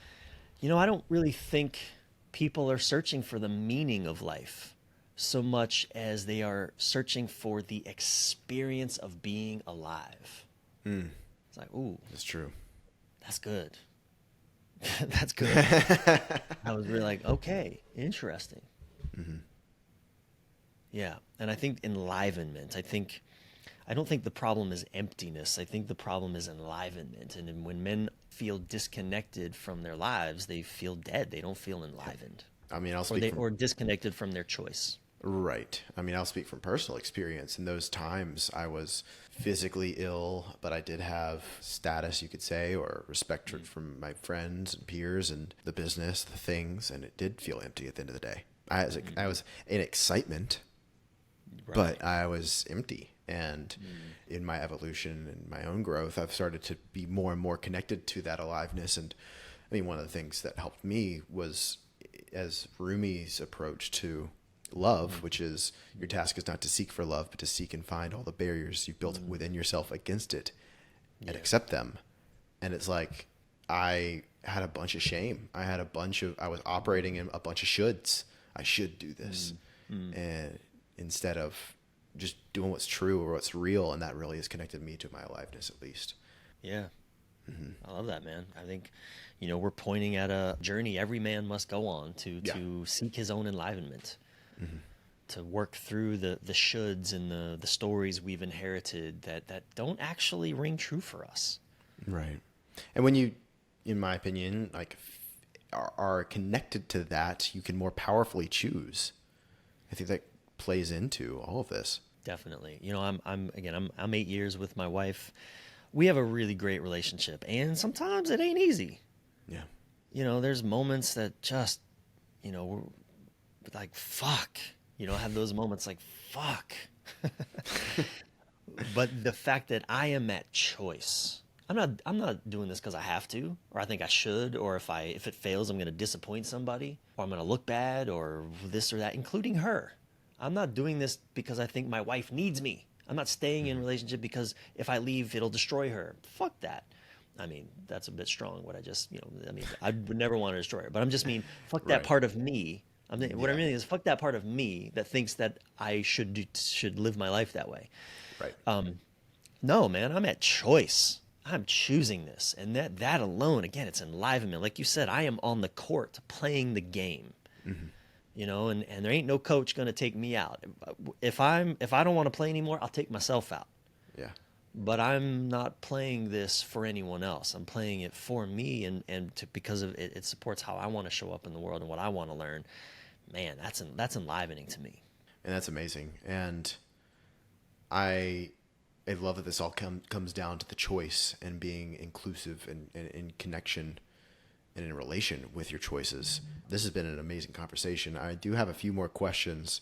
don't really think people are searching for the meaning of life so much as they are searching for the experience of being alive. It's like, ooh, That's true. that's good. That's good. I was really like, okay, interesting. Yeah. And I think enlivenment, I don't think the problem is emptiness. I think the problem is enlivenment. And when men feel disconnected from their lives, they feel dead. They don't feel enlivened. I mean, I'll speak Or disconnected from their choice. Right. I mean, I'll speak from personal experience. In those times, I was physically ill, but I did have status, you could say, or respect from my friends and peers and the business, the things, and it did feel empty at the end of the day. I was in excitement, Right. but I was empty. And in my evolution and my own growth, I've started to be more and more connected to that aliveness. And I mean, one of the things that helped me was as Rumi's approach to love, which is your task is not to seek for love, but to seek and find all the barriers you've built within yourself against it and accept them. And it's like, I had a bunch of shame. I was operating in a bunch of shoulds. I should do this. And instead of just doing what's true or what's real. And that really has connected me to my aliveness, at least. Yeah. I love that, man. I think, we're pointing at a journey every man must go on to seek his own enlivenment, to work through the shoulds and the stories we've inherited that don't actually ring true for us. Right. And when you, in my opinion, like are connected to that, you can more powerfully choose. I think that plays into all of this. Definitely. I'm 8 years with my wife. We have a really great relationship, and sometimes it ain't easy. Yeah. There's moments that just, we're like, fuck, have those moments like, fuck. But the fact that I am at choice, I'm not doing this because I have to, or I think I should, or if it fails, I'm going to disappoint somebody, or I'm going to look bad, or this or that, including her. I'm not doing this because I think my wife needs me. I'm not staying in a relationship because if I leave, it'll destroy her. Fuck that. I mean, that's a bit strong. What I just, I would never want to destroy her. But I'm just fuck that part of me. What I mean is, fuck that part of me that thinks that I should live my life that way. Right. No, man, I'm at choice. I'm choosing this, and that alone, again, it's enlivenment. Like you said, I am on the court playing the game. And there ain't no coach going to take me out. If I don't want to play anymore, I'll take myself out. Yeah. But I'm not playing this for anyone else. I'm playing it for me, because of it, it supports how I want to show up in the world and what I want to learn. Man, that's enlivening to me. And that's amazing. And I love that this all comes down to the choice and being inclusive and in connection and in relation with your choices. This has been an amazing conversation. I do have a few more questions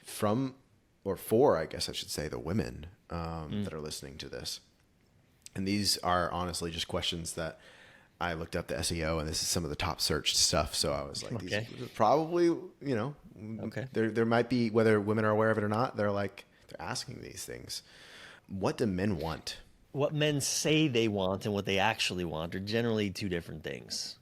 for, I guess I should say, the women that are listening to this. And these are honestly just questions that I looked up the SEO, and this is some of the top searched stuff. So I was like, these are probably, there might be, whether women are aware of it or not, they're asking these things. What do men want? What men say they want and what they actually want are generally two different things.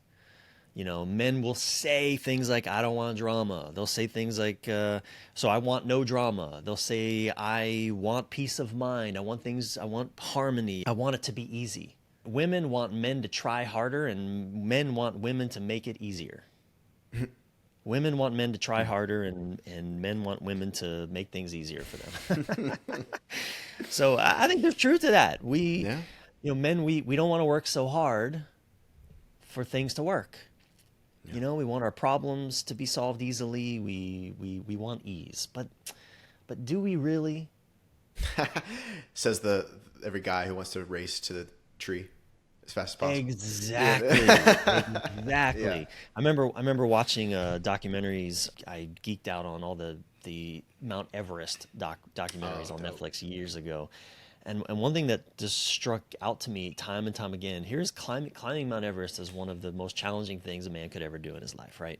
Men will say things like, I don't want drama. They'll say things like, so I want no drama. They'll say, I want peace of mind. I want harmony. I want it to be easy. Women want men to try harder, and men want women to make it easier. Women want men to try harder, and men want women to make things easier for them. So I think there's truth to that. Men, we don't want to work so hard for things to work. Yeah. We want our problems to be solved easily. We want ease, but do we really? Says every guy who wants to race to the tree as fast as possible. Exactly. Yeah. Exactly. Yeah. I remember watching documentaries. I geeked out on all the Mount Everest documentaries on dope. Netflix years ago. And one thing that just struck out to me time and time again, here's climbing Mount Everest is one of the most challenging things a man could ever do in his life, right?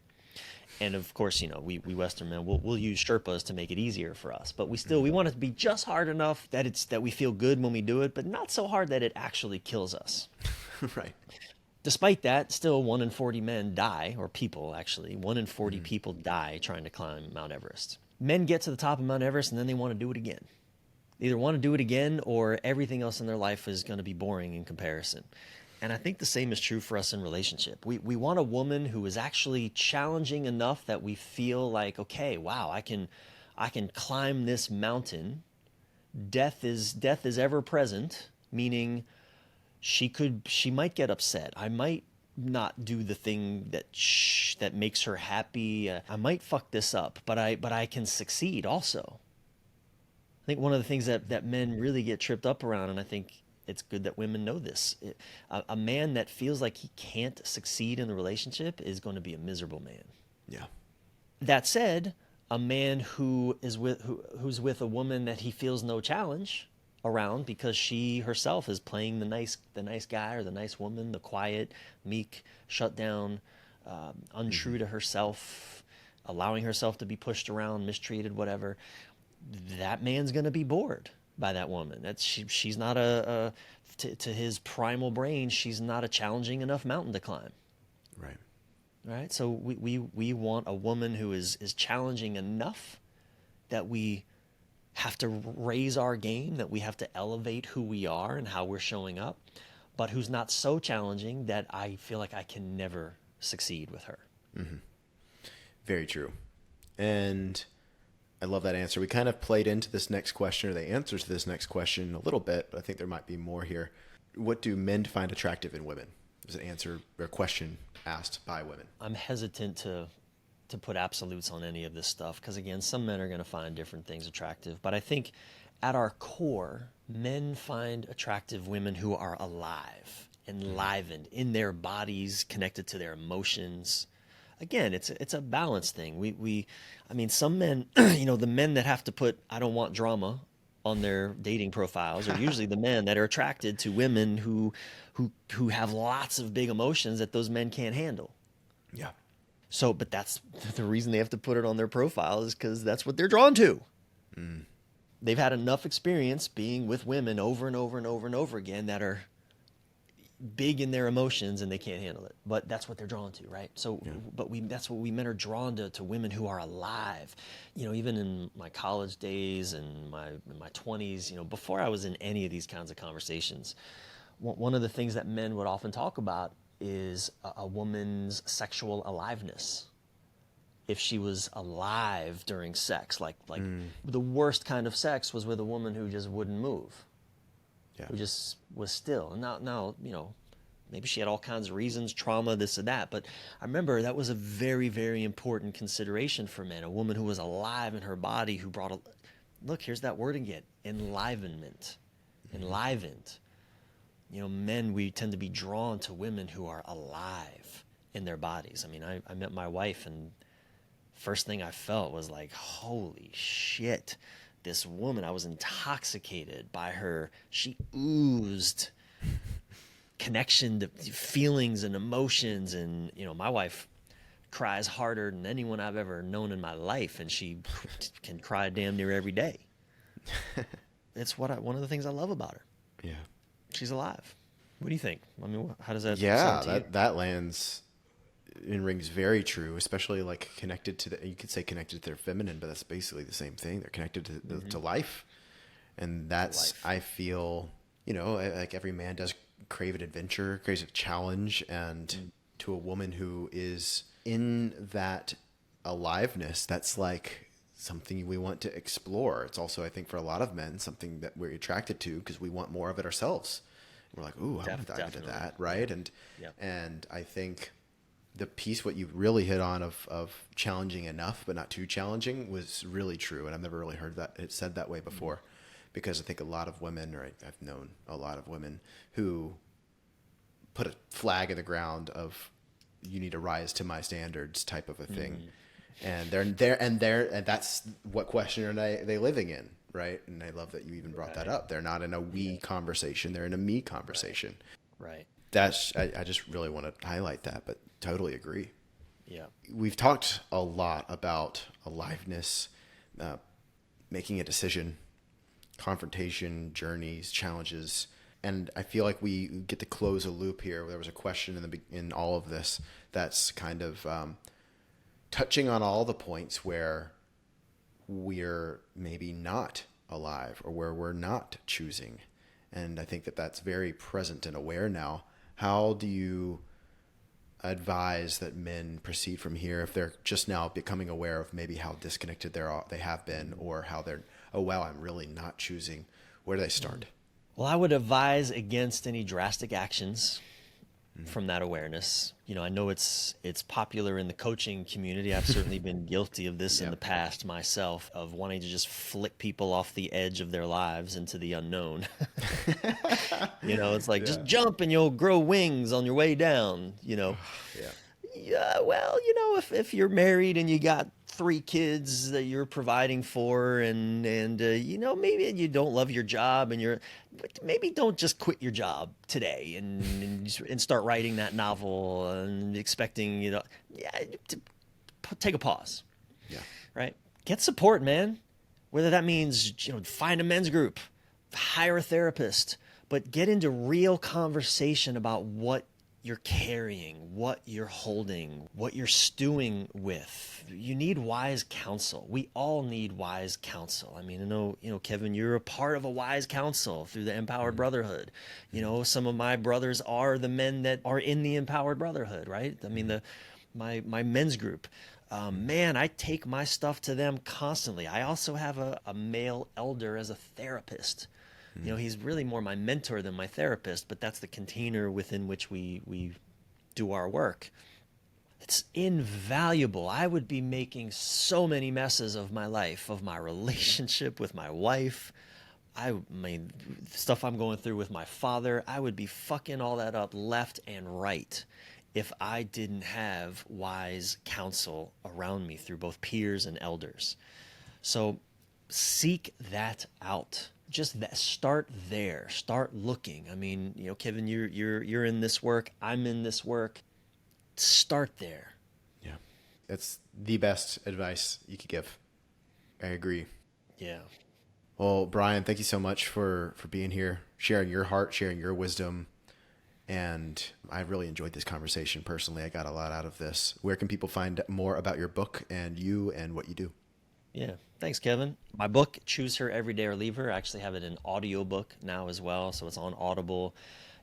And of course, we Western men, we'll use Sherpas to make it easier for us, but we want it to be just hard enough that we feel good when we do it, but not so hard that it actually kills us. Right. Despite that, still 1 in 40 men die, or people actually, 1 in 40 people die trying to climb Mount Everest. Men get to the top of Mount Everest and then they want to do it again. They either want to do it again or everything else in their life is going to be boring in comparison. And I think the same is true for us in relationship. We want a woman who is actually challenging enough that we feel like, okay, wow, I can climb this mountain. Death is ever present, meaning she might get upset. I might not do the thing that makes her happy. I might fuck this up, but I can succeed also. I think one of the things that men really get tripped up around, and I think it's good that women know this, a man that feels like he can't succeed in a relationship is going to be a miserable man. Yeah. That said, a man who's with a woman that he feels no challenge around because she herself is playing the nice guy or the nice woman, the quiet, meek, shut down, untrue to herself, allowing herself to be pushed around, mistreated, whatever, that man's going to be bored by that woman. She's not to his primal brain, she's not a challenging enough mountain to climb. Right. Right? So we want a woman who is challenging enough that we have to raise our game, that we have to elevate who we are and how we're showing up, but who's not so challenging that I feel like I can never succeed with her. Mm-hmm. Very true. And I love that answer. We kind of played into this next question, or the answers to this next question a little bit, but I think there might be more here. What do men find attractive in women? There's an answer or a question asked by women. I'm hesitant to put absolutes on any of this stuff because, again, some men are going to find different things attractive. But I think at our core, men find attractive women who are alive, enlivened, in their bodies, connected to their emotions. Again, it's a balance thing. I mean, some men, the men that have to put "I don't want drama" on their dating profiles are usually the men that are attracted to women who have lots of big emotions that those men can't handle. Yeah. So, but that's the reason they have to put it on their profile, is because that's what they're drawn to. Mm. They've had enough experience being with women over and over and over and over again that are big in their emotions and they can't handle it. But that's what they're drawn to, right? So, yeah. But that's what we men are drawn to women who are alive. Even in my college days and in my 20s, before I was in any of these kinds of conversations, one of the things that men would often talk about is a woman's sexual aliveness. If she was alive during sex, like the worst kind of sex was with a woman who just wouldn't move, who just was still. And now, maybe she had all kinds of reasons, trauma, this and that. But I remember that was a very, very important consideration for men. A woman who was alive in her body, who brought look, here's that word again, enlivenment, enlivened. Men, we tend to be drawn to women who are alive in their bodies. I mean, I met my wife, and first thing I felt was like, holy shit, this woman, I was intoxicated by her. She oozed connection to feelings and emotions. And, my wife cries harder than anyone I've ever known in my life, and she can cry damn near every day. It's one of the things I love about her. Yeah. She's alive. What do you think? I mean, how does that sound to you? That lands and rings very true, especially like connected to you could say connected to their feminine, but that's basically the same thing. They're connected to life. And that's, life. I feel, like every man does crave an adventure, craves a challenge. And to a woman who is in that aliveness, that's like something we want to explore. It's also, I think, for a lot of men, something that we're attracted to because we want more of it ourselves. We're like, ooh, I want to dive into that, right? And I think the piece, what you really hit on of challenging enough but not too challenging, was really true. And I've never really heard that it said that way before, because I think a lot of women, or I've known a lot of women who put a flag in the ground of, you need to rise to my standards type of a thing. And they're and that's what question are they living in, right? And I love that you even brought that Right. up. They're not in a we conversation. They're in a me conversation. Right. I just really want to highlight that, but totally agree. Yeah. We've talked a lot about aliveness, uh, making a decision, confrontation, journeys, challenges. And I feel like we get to close a loop here. There was a question in all of this that's kind of touching on all the points where we're maybe not alive or where we're not choosing. And I think that that's very present and aware now. How do you advise that men proceed from here if they're just now becoming aware of maybe how disconnected they have been, or how they're, oh wow, I'm really not choosing? Where do they start? Well, I would advise against any drastic actions from that awareness. You know, I know it's popular in the coaching community. I've certainly been guilty of this in the past myself, of wanting to just flick people off the edge of their lives into the unknown. You know, it's like, just jump and you'll grow wings on your way down, you know. Yeah. Yeah, well, you know, if you're married and you got 3 kids that you're providing for, and you know, maybe you don't love your job, but maybe don't just quit your job today and start writing that novel and expecting, you know, yeah, to take a pause, Yeah. right? Get support, man. Whether that means, you know, find a men's group, hire a therapist, but get into real conversation about what you're carrying, what you're holding, what you're stewing with. You need wise counsel. We all need wise counsel. I mean, you know, Kevin, you're a part of a wise counsel through the Empowered Brotherhood. You know, some of my brothers are the men that are in the Empowered Brotherhood, right? I mean, my men's group. Man, I take my stuff to them constantly. I also have a male elder as a therapist. You know, he's really more my mentor than my therapist, but that's the container within which we do our work. It's invaluable. I would be making so many messes of my life, of my relationship with my wife. I mean, stuff I'm going through with my father. I would be fucking all that up left and right if I didn't have wise counsel around me through both peers and elders. So seek that out. Just that, start there. Start looking. I mean, you know, Kevin, you're in this work. I'm in this work. Start there. Yeah. It's the best advice you could give. I agree. Yeah. Well, Brian, thank you so much for being here, sharing your heart, sharing your wisdom. And I really enjoyed this conversation personally. I got a lot out of this. Where can people find more about your book and you and what you do? Yeah. Thanks, Kevin. My book, Choose Her Every Day or Leave Her, I actually have it in audiobook now as well. So it's on Audible.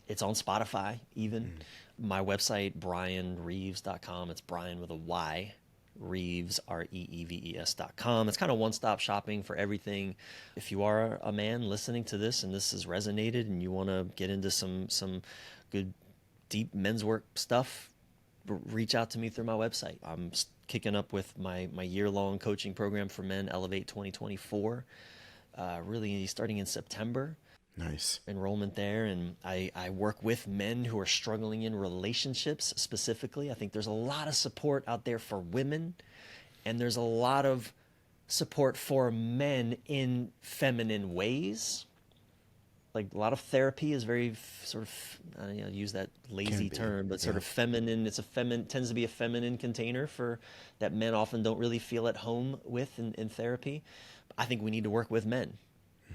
It's on Spotify even. My website, brianreeves.com. It's Brian with a Y. Reeves, Reeves.com. It's kind of one-stop shopping for everything. If you are a man listening to this and this has resonated and you want to get into some good, deep men's work stuff, reach out to me through my website. I'm kicking up with my year-long coaching program for men, Elevate 2024, really starting in September. Nice. Enrollment there, and I work with men who are struggling in relationships specifically. I think there's a lot of support out there for women, and there's a lot of support for men in feminine ways. Like, a lot of therapy is very sort of, I use that lazy term, but sort of feminine. It's tends to be a feminine container for that men often don't really feel at home with in therapy. I think we need to work with men.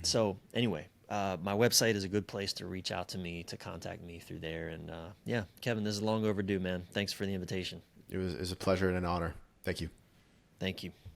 So anyway, my website is a good place to reach out to me, to contact me through there. And yeah, Kevin, this is long overdue, man. Thanks for the invitation. It was a pleasure and an honor. Thank you. Thank you.